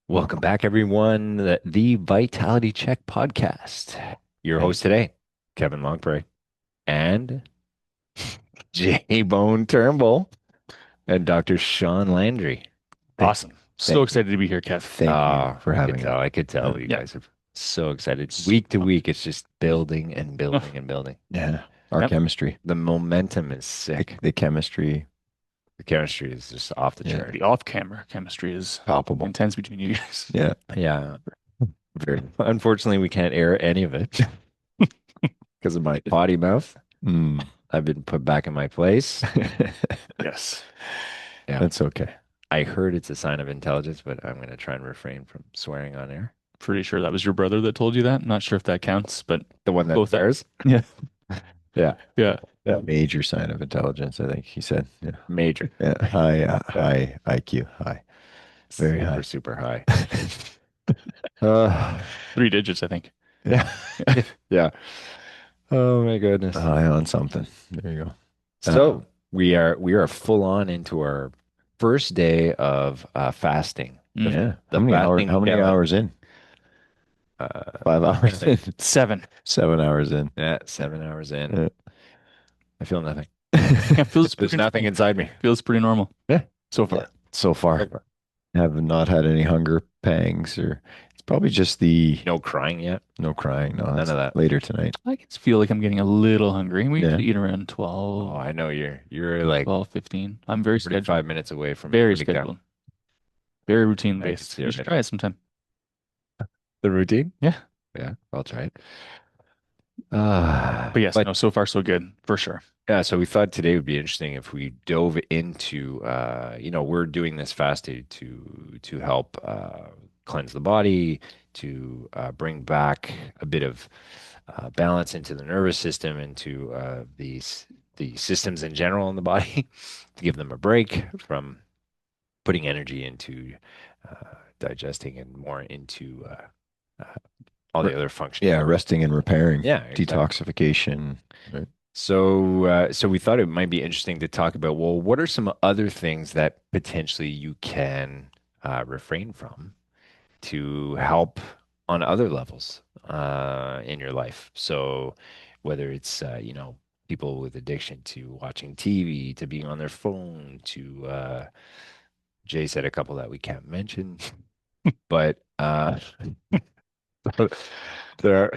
Welcome back, everyone. The Vitality Check podcast. Your host Thank you. today, Kevin Longpre, and J Bone Turnbull, and Dr. Sean Landry. Thank, Awesome. So thank you. excited to be here, Kev. Thank you for I could having us. tell. I could tell Yeah. you Yeah. guys are so excited. Week to week, it's just building and Oh, building and building. Yeah. Our yep. chemistry, The momentum is the, sick. the chemistry, The chemistry is just off the yeah, chart. The off-camera chemistry is palpable. intense between you guys. Yeah. Yeah. Very. Unfortunately, we can't air any of it because of my potty mouth. Mm. I've been put back in my place. Yes. Yeah. That's okay. I heard it's a sign of intelligence, but I'm going to try and refrain from swearing on air. Pretty sure that was your brother that told you that. Not sure if that counts, but The one that both that. swears? Yeah. Yeah. Yeah. Yeah. Major sign of intelligence, I think he said. Yeah. Major. Yeah. High IQ. High. Very Super, high. super high. 3 digits, I think. Yeah. Yeah. Yeah. Oh my goodness. High on something. There you go. So we are full on into our first day of fasting. Mm. Yeah. The How many hours? fasting How many challenge. hours in? Uh, 5 hours in. 7. 7 hours in. yeah, 7 hours in. Yeah. I feel nothing. Yeah, feels There's pretty, nothing inside me. feels pretty normal. Yeah. So far. Yeah. So far, have not had any hunger pangs, or it's probably just the No crying yet. no crying. No, None that's of that. later tonight. I can feel like I'm getting a little hungry. We Yeah. usually eat around Oh, 12, I know you're like 15. I'm very scheduled. 45 minutes away from Very putting down scheduled. Very routine I can based. see You it should right try it sometime. the routine. Yeah. Yeah, I'll try it. But yes, But no, so far so good for sure. yeah, so we thought today would be interesting if we dove into, we're doing this fast to help cleanse the body, to bring back a bit of balance into the nervous system, into the systems in general in the body, to give them a break from putting energy into digesting and more into uh, all Re- the other functions. Yeah, resting and repairing, Yeah, exactly. detoxification. Right. So we thought it might be interesting to talk about, well, what are some other things that potentially you can refrain from to help on other levels in your life? So whether it's, people with addiction to watching TV, to being on their phone, to Jay said a couple that we can't mention, but there,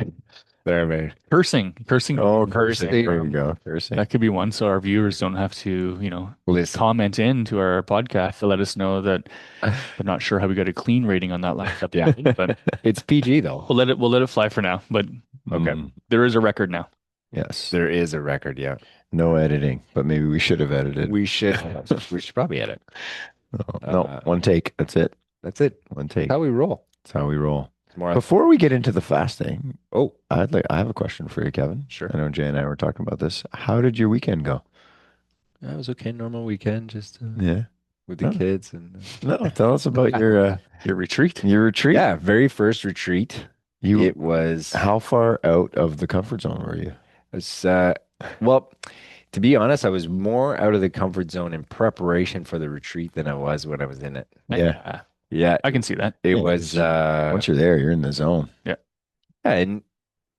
there, man. Cursing. Oh, Cursing. cursing. There you go. Cursing. That could be one, so our viewers don't have to, Listen. comment into our podcast to let us know that they're not sure how we got a clean rating on that last Yeah. episode, but It's PG though. we'll let it fly for now. But Okay. there is a record now. Yes. There is a record, yeah. No editing, but maybe we should have edited. We should we should probably edit. No, one take. That's it. That's it. One take. How we roll. That's how we roll. It's more Before we get into the fasting, oh, I have a question for you, Kevin. sure. I know Jay and I were talking about this. How did your weekend go? That was okay. Normal weekend, just Yeah. with the Oh. kids and No, tell us about Your retreat. your retreat. yeah, very first retreat. You It was How far out of the comfort zone were you? it's well, to be honest, I was more out of the comfort zone in preparation for the retreat than I was when I was in it. Yeah. Yeah, I can see that. it Yeah, was 'cause once you're there, you're in the zone. Yeah. yeah, and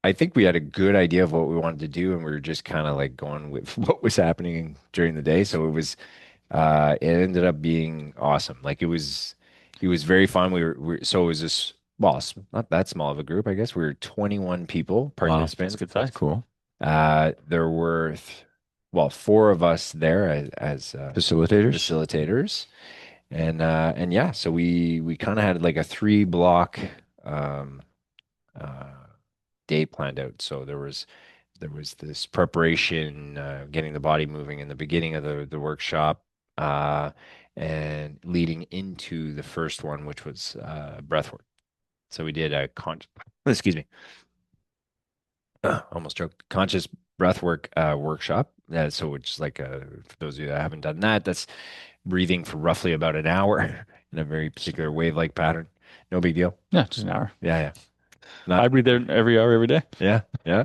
I think we had a good idea of what we wanted to do, and we were just kind of like going with what was happening during the day. So it ended up being awesome. Like it was very fun. So it was this, well, not that small of a group, I guess. We were 21 people, That's participants. good That's size. cool. There were, four of us there as Facilitators. facilitators, and yeah, so we kind of had like a 3 block um, uh, day planned out. So there was this preparation, getting the body moving in the beginning of the workshop, uh, and leading into the first one, which was breath work. So we did a excuse me, almost choked, conscious breathwork workshop. So it's like for those of you that haven't done that, that's breathing for roughly about an hour in a very particular wave-like pattern. No big deal. Yeah, just an hour. Yeah, yeah. I Not breathe there every hour, every day. yeah, yeah.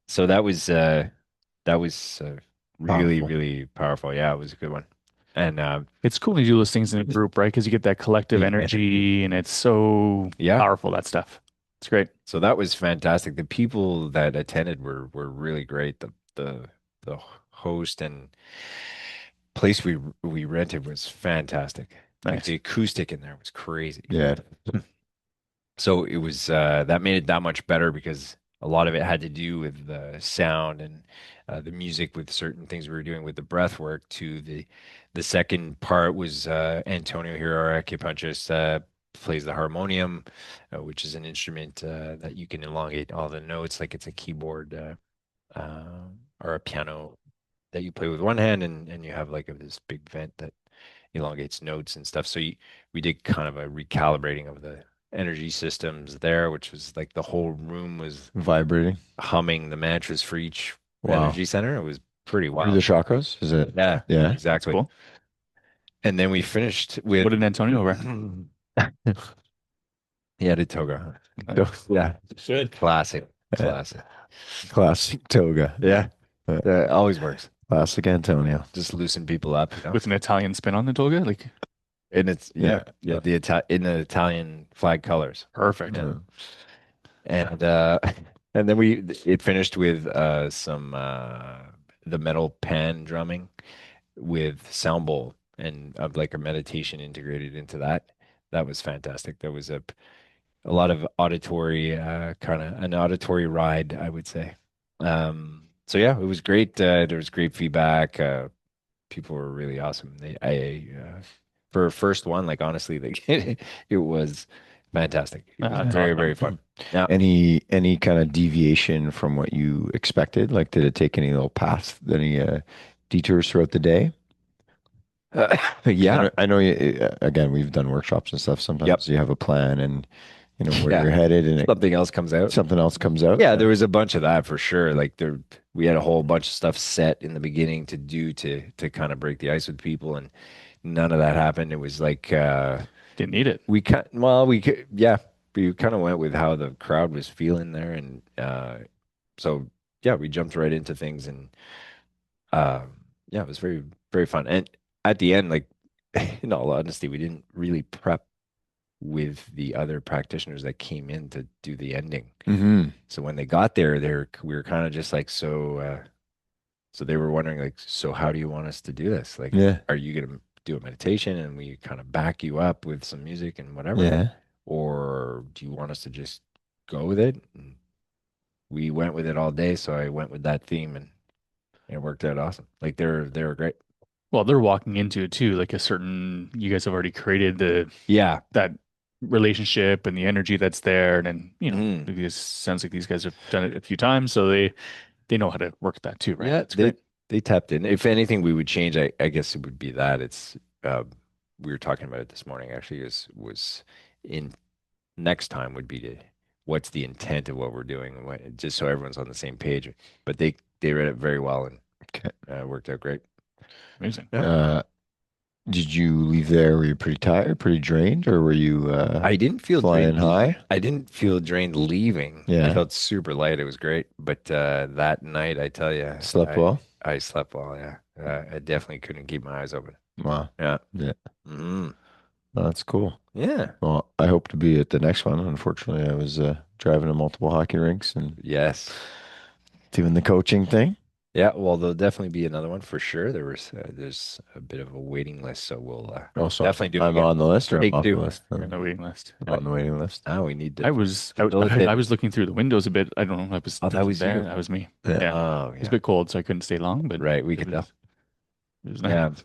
So that was really, Powerful. really powerful. Yeah, it was a good one. And It's cool when you do those things in a group, right? Because you get that collective the energy. energy and it's so Yeah. powerful, that stuff. It's great. So that was fantastic. The people that attended were really great. The host and place we rented was fantastic. Like Nice. the acoustic in there was crazy. Yeah. So it was that made it that much better because a lot of it had to do with the sound and the music with certain things we were doing with the breath work to the second part was Antonio here, our acupuncturist, plays the harmonium, which is an instrument that you can elongate all the notes like it's a keyboard or a piano that you play with one hand and you have like this big vent that elongates notes and stuff. So we did kind of a recalibrating of the energy systems there, which was like the whole room was Vibrating. humming the mantras for each Wow. energy center. It was pretty Through the wild. chakras? Is it? Yeah, Yeah. That's exactly. cool. And then we finished What with did Antonio wear? he had a toga. Uh, Yeah, Good. classic, Yeah. classic. Classic toga. Yeah, Uh, always works. Classic Antonio. Just loosen people up, With an Italian spin on the toga? Like, And it's Yeah. yeah, the in the Italian flag colors. perfect. Yeah. Uh, And and then we it finished with some the metal pan drumming with sound bowl and like a meditation integrated into that. That was fantastic. There was a lot of auditory kind of an auditory ride, I would say. So yeah, it was great. There was great feedback. People were really awesome. For a first one, like honestly, like it was fantastic. It was That's very, awesome. very fun. Yeah. any kind of deviation from what you expected? Like, did it take any little paths, any detours throughout the day? Yeah. I know you, again, we've done workshops and stuff. Yep. Sometimes you have a plan and you know where Yeah. you're headed, and Something else comes out. something else comes out. Yeah, Yeah. there was a bunch of that for sure. Like we had a whole bunch of stuff set in the beginning to do to kind of break the ice with people, and none of that happened. It was like Didn't need it. yeah, we kind of went with how the crowd was feeling there, and so yeah, we jumped right into things, and uh, yeah, it was very very fun. And at the end, like in all honesty, we didn't really prep with the other practitioners that came in to do the ending. Hmm. So when they got there, we were kind of just like so they were wondering like, so how do you want us to do this? Like, Yeah. are you gonna do a meditation and we kind of back you up with some music and whatever? Yeah. Or do you want us to just go with it? And we went with it all day, so I went with that theme and it worked out awesome. Like they were great. Well, they're walking into it too, like a certain, you guys have already created Yeah. that relationship and the energy that's there. And then, Mhm. it sounds like these guys have done it a few times, so they know how to work that too, right? Yeah, That's they great. they tapped in. If anything, we would change. I guess it would be that it's. We were talking about it this morning. Actually, was in next time would be to what's the intent of what we're doing, just so everyone's on the same page. But they read it very well and Okay. worked out great. Amazing. Yeah. Did you leave there? Were you pretty tired, pretty drained, or were you I didn't feel flying drained. high? I didn't feel drained leaving. I Yeah. felt super light. It was great. But that night, I tell you, Slept well? I slept well. Yeah, I definitely couldn't keep my eyes open. Wow. Yeah. Yeah. Mm. That's cool. Yeah. Well, I hope to be at the next one. Unfortunately, I was driving to multiple hockey rinks and Yes. doing the coaching thing. Yeah. Well, there'll definitely be another one for sure. There's a bit of a waiting list, so we'll Also, definitely do it I'm again. on the list or I'm Take off the two. list? You're on the waiting list. I'm on the waiting list. Oh, we need to I was I, facilitate. I was looking through the windows a bit. I don't know. Oh, that was there. you. That was me. Yeah. Yeah. Oh, It was a yeah. bit cold, so I couldn't stay long, but Right. We it could tell. was it was Yeah. nice.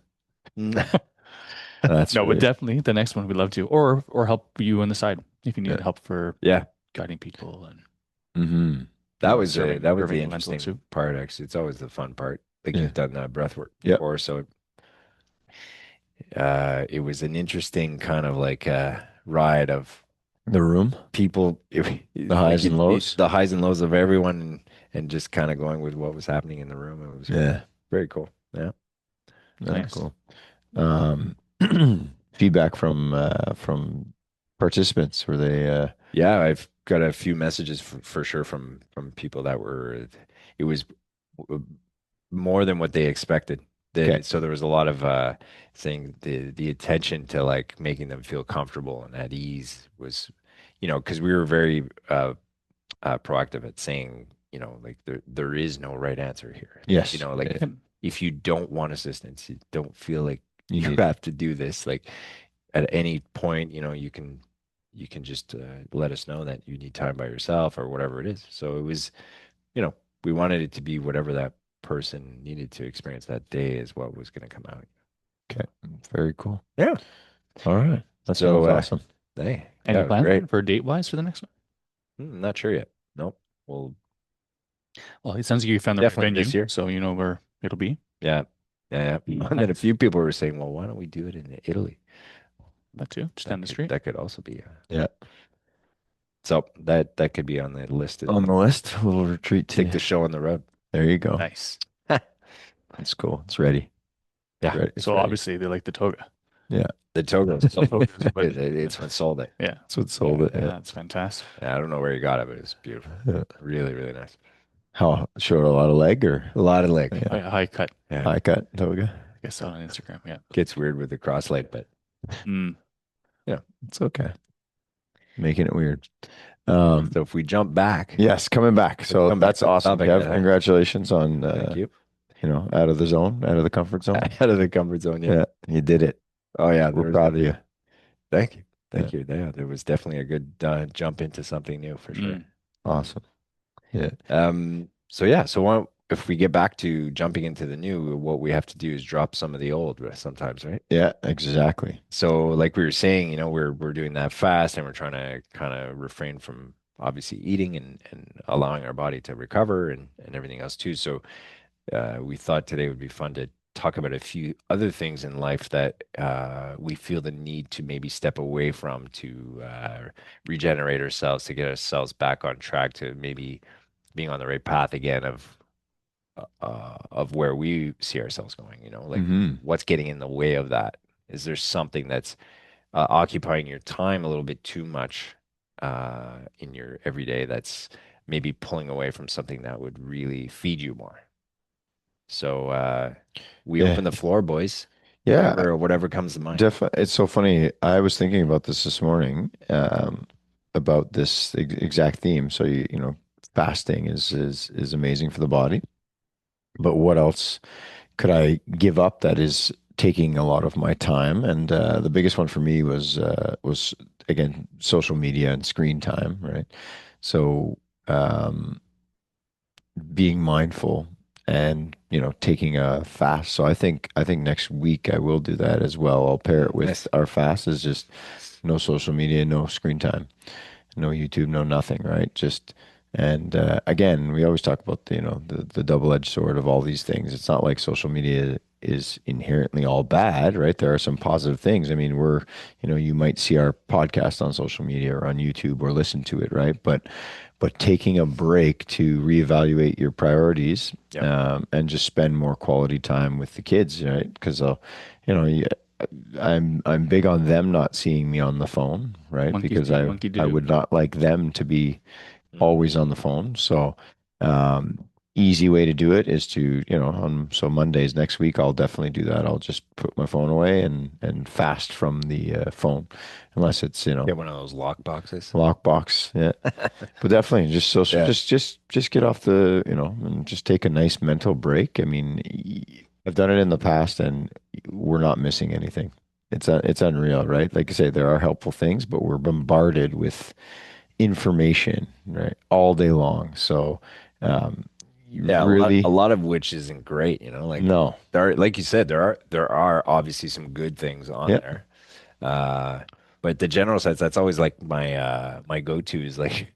That's No, but really definitely the next one we'd love to, or help you on the side if you yeah. need help for Yeah. guiding people and Mm-hmm. serving That was the serving lentils interesting too. part, actually. It's always the fun part. Like Yeah. you've done breath work Yep. before, so it was an interesting kind of like ride of The room, people, the highs and lows. the highs and lows of everyone, and just kind of going with what was happening in the room. It was Yeah. very cool. Yeah. That's Nice. cool. Um, feedback from participants. Were they Yeah, I've got a few messages for sure from people that were it was more than what they expected. Okay. So there was a lot of saying the attention to like making them feel comfortable and at ease was, because we were very proactive at saying, like there is no right answer here. Yes. Like Yeah. if you don't want assistance, you don't feel like You you need. have to do this. Like at any point, you can just let us know that you need time by yourself or whatever it is. So it was, you know, we wanted it to be whatever that person needed to experience that day is what was going to come out. Okay. Very cool. Yeah. All right. That So, sounds awesome. hey, Any yeah, it was plans great. for date wise for the next one? Not sure yet. Nope. Well, Well, it sounds like you found the right definitely this venue, year. so you know where it'll be. Yeah. Yeah. Yeah. And then a Nice. few people were saying, well, why don't we do it in Italy? That too, just That down the could street. that could also be. Yeah. So that could be on the list as On the well. list, we'll retreat Take to. the show on the road. There you go. Nice. That's cool. It's ready. It's Yeah. ready. It's So ready. obviously they like the toga. Yeah. The Togo is sold. Togas, but It's been sold it. yeah, That's what sold it. yeah, Yeah. that's fantastic. Yeah, I don't know where you got it, but it's beautiful. Yeah. Really, really nice. How showed a lot of leg or A lot of leg. yeah. High cut. Yeah. High cut toga. I guess out on Instagram. Yeah. Gets weird with the cross leg, but Mm. It's okay. Making it weird. so if we jump back, Yes, coming back. let's So come back that's to the awesome. topic Kev, at hand. congratulations on Thank you. out of the zone, out of the comfort zone. Out of the comfort zone, yeah. Yeah, you did it. Oh yeah, We're proud of you. thank you. Yeah. Thank you. Yeah, there was definitely a good jump into something new for sure. Mm. Awesome. Yeah. So yeah, if we get back to jumping into the new, what we have to do is drop some of the old sometimes, right? Yeah, exactly. So like we were saying, we're doing that fast and we're trying to kind of refrain from obviously eating and allowing our body to recover and everything else too. So we thought today would be fun to talk about a few other things in life that we feel the need to maybe step away from to regenerate ourselves, to get ourselves back on track, to maybe being on the right path again of where we see ourselves going, like Hmm. what's getting in the way of that? Is there something that's occupying your time a little bit too much in your everyday that's maybe pulling away from something that would really feed you more? So we Yeah. open the floor, boys. Yeah, Whatever comes to mind. definitely. It's so funny. I was thinking about this morning, about this exact theme. So fasting is amazing for the body, but what else could I give up that is taking a lot of my time? And the biggest one for me was again social media and screen time, right? So being mindful and taking a fast. So I think next week I will do that as well. I'll pair it with Nice. our fast is just no social media, no screen time, no YouTube, no nothing, right? Just and again, we always talk about the double-edged sword of all these things. It's not like social media is inherently all bad, right? There are some positive things. I mean, you might see our podcast on social media or on YouTube or listen to it, right? But taking a break to reevaluate your priorities, Yep. and just spend more quality time with the kids, right? Because I'm big on them not seeing me on the phone, right? Monkeys Because do, I monkey I do. would not like them to be Mm. always on the phone. So, easy way to do it is to, so Mondays next week, I'll definitely do that. I'll just put my phone away and fast from the phone, unless it's, Get one of those lock boxes. lockbox. Yeah. But definitely just social, Yeah. just get off and just take a nice mental break. I mean, I've done it in the past and we're not missing anything. It's unreal, right? Like I say, there are helpful things, but we're bombarded with information, right, all day long. So, you Yeah, a really, lot of which isn't great, like no. like you said, there are obviously some good things on Yeah. there. Uh, but the general sense, that's always like my go-to is like,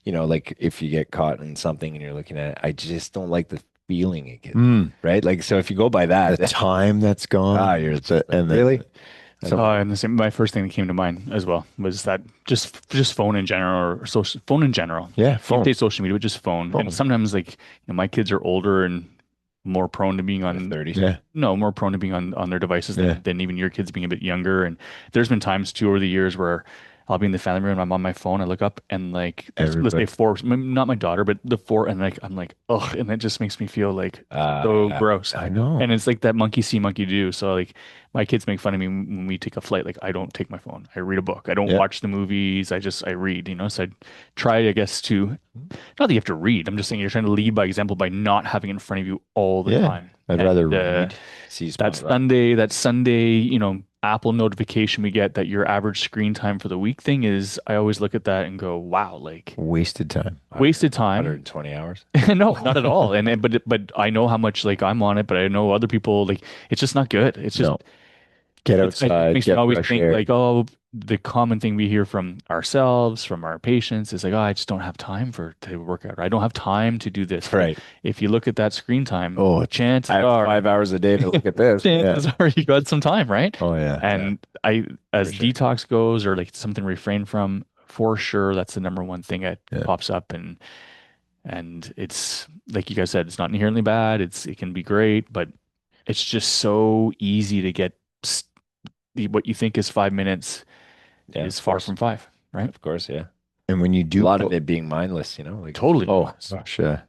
like if you get caught in something and you're looking at it, I just don't like the feeling it gives, Mm, right? Like, so if you go by the that, time that's gone. you're just like, And then really? some, Oh, and the same, my first thing that came to mind as well was that just phone in general or social phone in general. yeah, Keep phone, take social media, but just phone. And phone. sometimes like my kids are older and more prone to being In the on 30s. Yeah. no, more prone to being on their devices Yeah. than even your kids being a bit younger. And there's been times too over the years where I'll be in the family room, I'm on my phone, I look up and like let's say Everybody. four, not my daughter, but the four, and like I'm like, ugh, and it just makes me feel like so Yeah. gross. I know. And it's like that monkey see, monkey do. So like my kids make fun of me when we take a flight. Like I don't take my phone. I read a book. I don't Yeah. watch the movies. I read, So I try, I guess, to not that you have to read. I'm just saying you're trying to lead by example by not having it in front of you all the Yeah. time. I'd rather And read. See that spot on. Sunday, Apple notification we get that your average screen time for the week thing is, I always look at that and go, wow, like Wasted time. wasted time. 120 hours. No, not at all. But I know how much like I'm on it, but I know other people like it's just not good. It's just No. Get it outside, makes me get always fresh think air. like, oh, the common thing we hear from ourselves, from our patients is like, oh, I just don't have time to work out, or I don't have time to do this. But Right. if you look at that screen time, Oh, I chances have are 5 hours a day to look at this. Yeah. chances are you got some time, right? Oh yeah. Yeah, And for as sure. detox goes, or like something to refrain from, for sure, that's the number one thing that Yeah. pops up, and it's like you guys said, it's not inherently bad. It can be great, but it's just so easy to get what you think is 5 minutes Yeah, is of far course. from five, right? Of course, yeah. And when you A do lot of pull, it being mindless, like Totally oh mindless. gosh, yeah.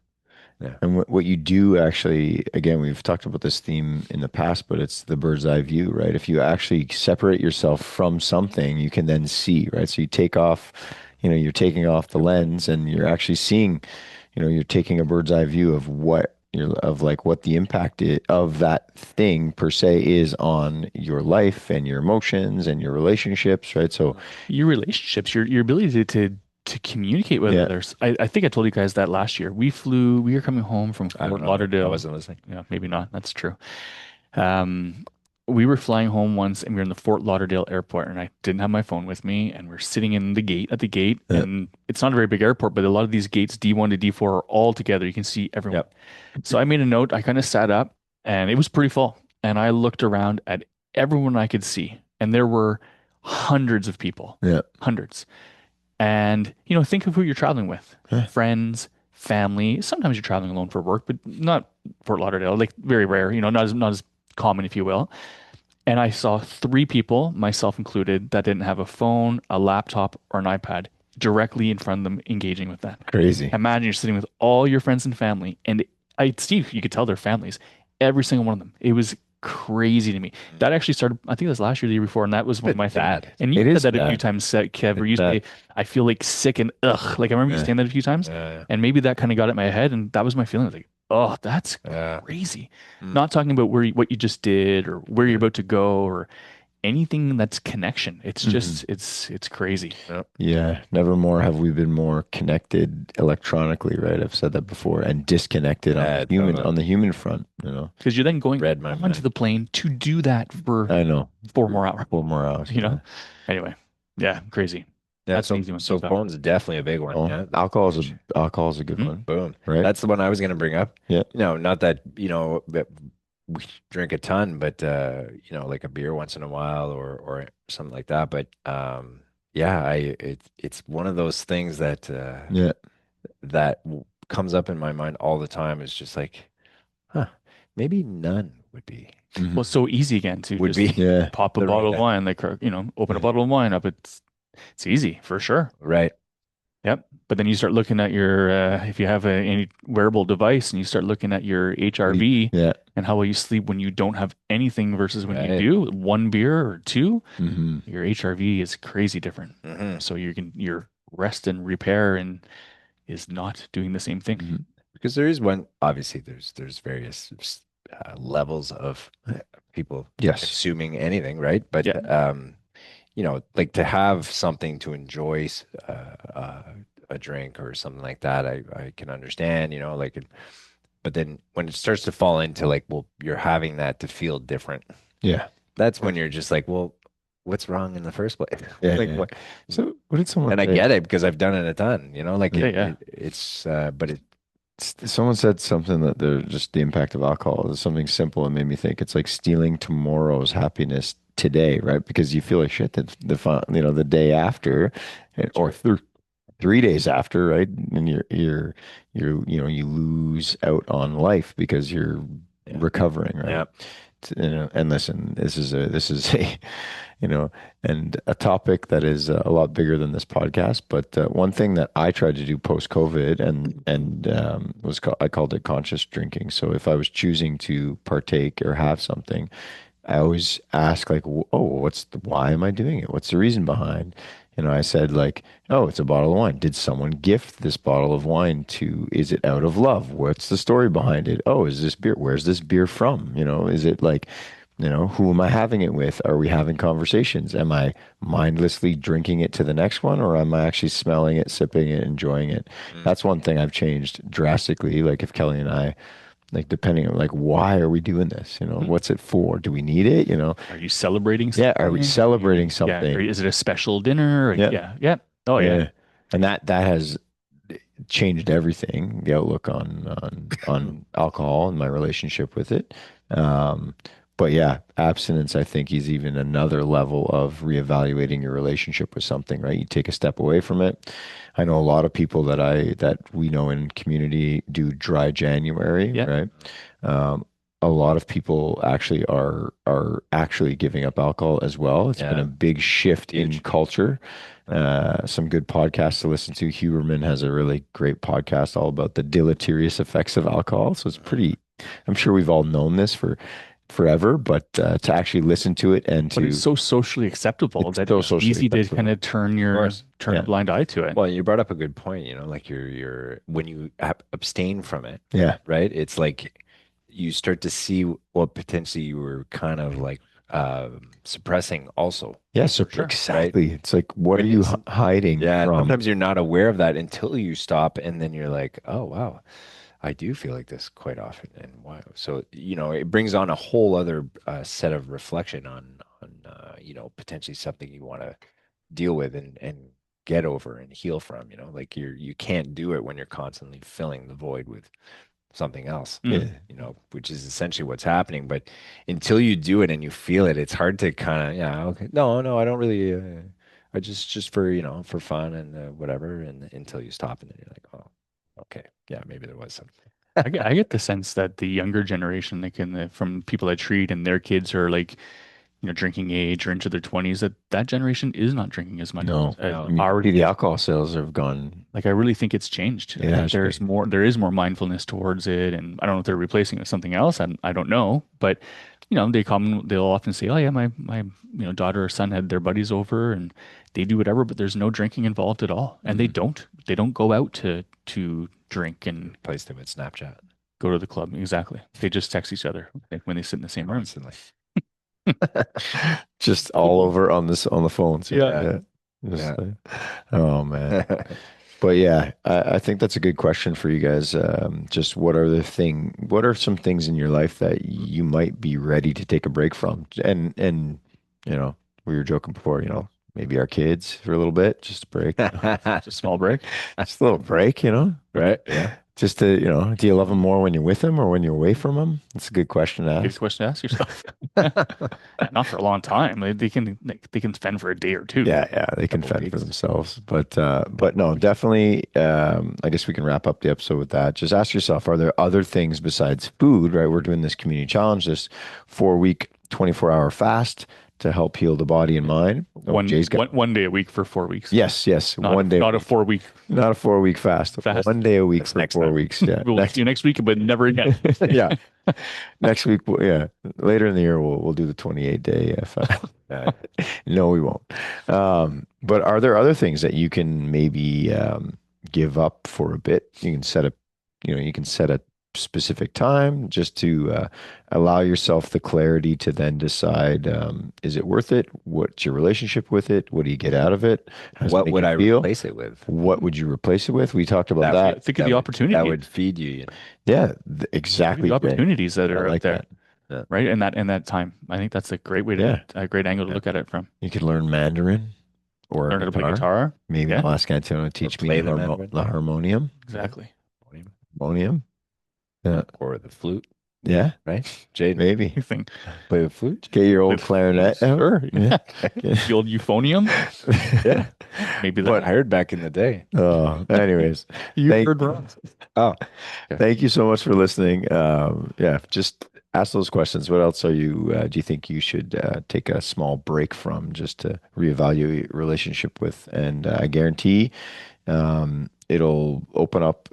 yeah. And what you do actually, again, we've talked about this theme in the past, but it's the bird's eye view, right? If you actually separate yourself from something, you can then see, right? So you take off, you're taking off the Good point. lens and you're actually seeing, you're taking a bird's eye view of of like what the impact of that thing per se is on your life and your emotions and your relationships, right? So Your relationships, your ability to communicate with yeah, others. I think I told you guys that last year. We were coming home from I don't Fort know. I Lauderdale. wasn't listening. Yeah, maybe not. That's true. Um, we were flying home once and we were in the Fort Lauderdale airport and I didn't have my phone with me and we're sitting in the gate at the gate yeah, and it's not a very big airport, but a lot of these gates D1 to D4 are all together. You can see everyone. Yep. So I made a note. I kind of sat up and it was pretty full and I looked around at everyone I could see and there were hundreds of people, yeah, hundreds. And, think of who you're traveling with. yeah, Friends, family. Sometimes you're traveling alone for work, but not Fort Lauderdale, like very rare, not as common, if you will. And I saw three people, myself included, that didn't have a phone, a laptop, or an iPad directly in front of them engaging with that. crazy. Imagine you're sitting with all your friends and family, and I see you could tell their families, every single one of them. It was crazy to me. That actually started, I think it was last year, the year before, and that was one of my Bit things. bad. And you It said is that a few bad. times, Kev, where It's you bad. say, I feel like sick and ugh. Like I remember you Yeah, saying that a few times, Yeah. and maybe that kind of got at my head, and that was my feeling. Like, oh, that's Yeah. crazy. Mm. Not talking about what you just did or where you're Mhm. about to go or anything that's connection. It's Mhm. just it's crazy. Yep. Yeah, never more have we been more connected electronically, right? I've said that before, and disconnected Totally. on the human front. Because you're then going Read my onto mind. the plane to do that for I know. 4 more hours, 4 more hours. you know? Yeah. Anyway, yeah, crazy. Yeah, That's an so easy one to so think about. phone's definitely a big one. Oh, Yeah. alcohol's a good Hmm. one, Boom. right? That's the one I was gonna bring up. Yeah. Not that, that we drink a ton, but like a beer once in a while or something like that. But yeah, it's one of those things Yeah. comes up in my mind all the time. It's just like, huh, maybe none Well, Hmm. it's so easy again to would just be Yeah. pop a the right bottle of wine, like open a yeah. bottle of wine up. It's easy for sure. Right. Yep. But then you start looking at your if you have any wearable device and you start looking at your Sleep. HRV Yeah. and how well you sleep when you don't have anything versus when you Right. do, one beer or two, Hmm. your HRV is crazy different. Hmm. So your rest and repair and is not doing the same thing. Hmm. Because there is one, obviously, there's various levels of people Yes. consuming anything, right? Yeah. But like to have something to enjoy a drink or something like that, I can understand, but then when it starts to fall into like, well, you're having that to feel different, Yeah. that's when you're just like, well, what's wrong in the first place? Yeah. Like Yeah. what? So what did someone And I say? get it because I've done it a ton, like Yeah. Yeah. but it, Someone said something that they're just the impact of alcohol is something simple and made me think it's like stealing tomorrow's happiness today, right? Because you feel like shit that the day after, or 3 days after, right? And you lose out on life because you're yeah, recovering, right? yeah, And listen, this is a you know, and a topic that is a lot bigger than this podcast. But one thing that I tried to do post COVID and I called it conscious drinking. So if I was choosing to partake or have something, I always ask like, oh, why am I doing it? What's the reason behind? I said like, oh, it's a bottle of wine. Did someone gift this bottle of wine to, is it out of love? What's the story behind it? Oh, is this beer? Where's this beer from? Is it like, who am I having it with? Are we having conversations? Am I mindlessly drinking it to the next one, or am I actually smelling it, sipping it, enjoying it? Mm. That's one thing I've changed drastically. Like if Kelly and I, like depending on like why are we doing this? Mhm. What's it for? Do we need it? Are you celebrating Yeah, are we something? celebrating Yeah. something? Is it a special dinner? Like, Yeah, yeah. Yeah. Oh yeah. yeah. And that has changed everything, the outlook on alcohol and my relationship with it. Um, but yeah, abstinence, I think, is even another level of reevaluating your relationship with something, right? You take a step away from it. I know a lot of people that we know in community do dry January, Yeah. right? Um, a lot of people actually are actually giving up alcohol as well. It's been Yeah, a big shift in huge. culture. Some good podcasts to listen to. Huberman has a really great podcast all about the deleterious effects of alcohol. So it's pretty, I'm sure we've all known this for forever, but to actually listen to it and But it's to, so socially acceptable it's that so it's socially easy to kind acceptable. of Of course. turn a Yeah. blind eye to it. Well, you brought up a good point, like you're when you abstain from it, Yeah. right? It's like you start to see what potentially you were kind of like suppressing also, Yeah. So Sure. right? exactly. It's like, what are Right? you hiding Yeah, from? sometimes you're not aware of that until you stop, and then you're like, oh wow, I do feel like this quite often, and why? So, it brings on a whole other set of reflection on potentially something you want to deal with and get over and heal from, like you can't do it when you're constantly filling the void with something else, Mm. Yeah. which is essentially what's happening. But until you do it and you feel it, it's hard to kind of, yeah, okay, no, no, I don't really, I just for, for fun and whatever. And until you stop and then you're like, oh, okay, yeah, maybe there was something. I get the sense that the younger generation, like from people I treat and their kids are like, drinking age or into their 20s, that generation is not drinking as much No. as No. I mean, our see, the alcohol sales have gone, like I really think it's changed. I it think has been. there is more mindfulness towards it, and I don't know if they're replacing it with something else. I don't know, but they'll often say, "Oh yeah, my daughter or son had their buddies over, and they do whatever, but there's no drinking involved at all, and Mhm. they don't go out to drink and Replaced it with Snapchat go to the club. Exactly, they just text each other when they sit in the same room. constantly. Just all over on the phones. Yeah. Yeah. Just, Yeah. oh man. But yeah, I think that's a good question for you guys. Just what are some things in your life that you might be ready to take a break from? And we were joking before, maybe our kids for a little bit, just a break. It's a small break. Just a little break, Right? Yeah. just to, do you love them more when you're with them or when you're away from them? That's a good question to Good ask. question to ask yourself. Not for a long time. They can fend for a day or two. Yeah, yeah, they can Couple fend for weeks. themselves. But no, definitely, I guess we can wrap up the episode with that. Just ask yourself, are there other things besides food, right? We're doing this community challenge, this 4 week, 24-hour fast to help heal the body and mind. Oh, Jay's got One day a week for 4 weeks. yes, yes, one day a Not a week. 4 week Not a 4 week fast. fast. One day a week That's for next four time. weeks. Yeah. We'll see you next week, but never again. Yeah. Next week, yeah. Later in the year, we'll do the 28-day fast. Uh, No, we won't. But are there other things that you can maybe give up for a bit? You can set a specific time just to allow yourself the clarity to then decide, is it worth it? What's your relationship with it? What do you get out of it? How does it what make would you I feel? replace it with? What would you replace it with? We talked about that. Think of That the would opportunity. that would feed you, Yeah, Think of exactly, the Jay. opportunities that I are out like there, that. Yeah. right? And that time. I think that's a great way Yeah. a great angle to Yeah. look at it from. You could learn Mandarin or Learn how to play guitar. guitar. Maybe Yeah, I'll ask Antonio to teach me play the, the Mandarin. the harmonium. exactly. Harmonium. Yeah. Or the flute, Yeah, right? Jaden, maybe. You think play the flute? Get your old With- clarinet out. Sure. Yeah. The old euphonium. Yeah. Maybe What that. I heard back in the day. Oh, anyways, You thank- heard wrong. Oh, thank you so much for listening. Yeah, just ask those questions. What else do you think you should take a small break from just to reevaluate your relationship with? And I guarantee it'll open up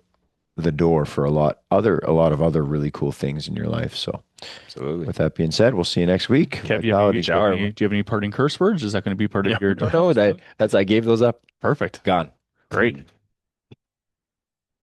the door for a lot of other really cool things in your life. So Absolutely. with that being said, we'll see you next week. Kev, Each hour. do you have any parting curse words? Is that going to be part of No, your? no, no. I gave those up. Perfect. Gone. Great.